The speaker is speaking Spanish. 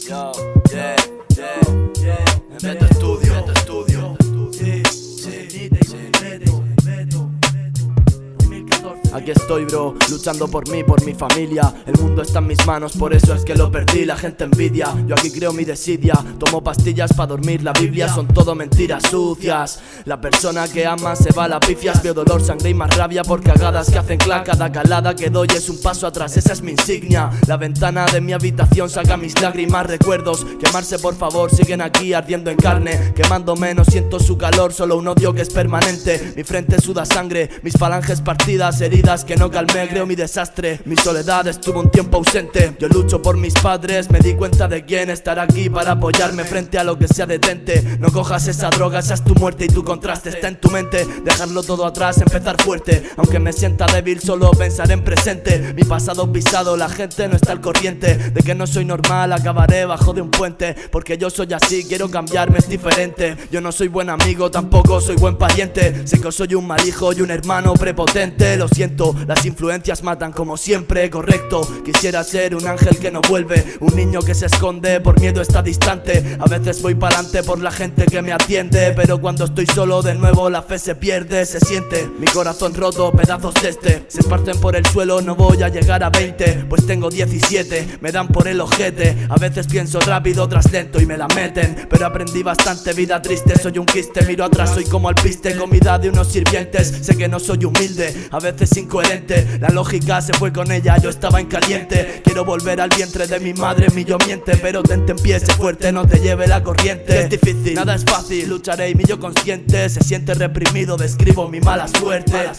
Yo, en tu estudio, aquí estoy, bro, luchando por mí, por mi familia. El mundo está en mis manos, por eso es que lo perdí. La gente envidia, yo aquí creo mi desidia. Tomo pastillas para dormir, la Biblia son todo mentiras sucias. La persona que ama se va a la pifias. Veo dolor, sangre y más rabia por cagadas que hacen clac. Cada calada que doy es un paso atrás, esa es mi insignia. La ventana de mi habitación saca mis lágrimas, recuerdos. Quemarse por favor, siguen aquí ardiendo en carne. Quemándome no siento su calor, solo un odio que es permanente. Mi frente suda sangre, mis falanges partidas, heridas que no calmé, creo mi desastre. Mi soledad estuvo un tiempo ausente. Yo lucho por mis padres, me di cuenta de quién estar aquí para apoyarme frente a lo que sea detente. No cojas esa droga, esa es tu muerte y tu contraste está en tu mente. Dejarlo todo atrás, empezar fuerte. Aunque me sienta débil, solo pensar en presente. Mi pasado pisado, la gente no está al corriente de que no soy normal, acabaré bajo de un puente. Porque yo soy así, quiero cambiarme, es diferente. Yo no soy buen amigo, tampoco soy buen pariente. Sé que soy un mal hijo y un hermano prepotente. Lo siento, las influencias matan como siempre, correcto. Quisiera ser un ángel que no vuelve, un niño que se esconde por miedo está distante. A veces voy para adelante por la gente que me atiende, pero cuando estoy solo de nuevo la fe se pierde, se siente. Mi corazón roto, pedazos de este se esparcen por el suelo, no voy a llegar a 20, pues tengo 17, me dan por el ojete. A veces pienso rápido, otras lento y me la meten, pero aprendí bastante, vida triste, soy un quiste. Miro atrás, soy como alpiste, comida de unos sirvientes. Sé que no soy humilde, a veces incoherente. La lógica se fue con ella, yo estaba en caliente. Quiero volver al vientre de mi madre, mi yo miente. Pero tente en pie, sé fuerte, no te lleve la corriente. Es difícil, nada es fácil, lucharé y mi yo consciente se siente reprimido, describo mi mala suerte.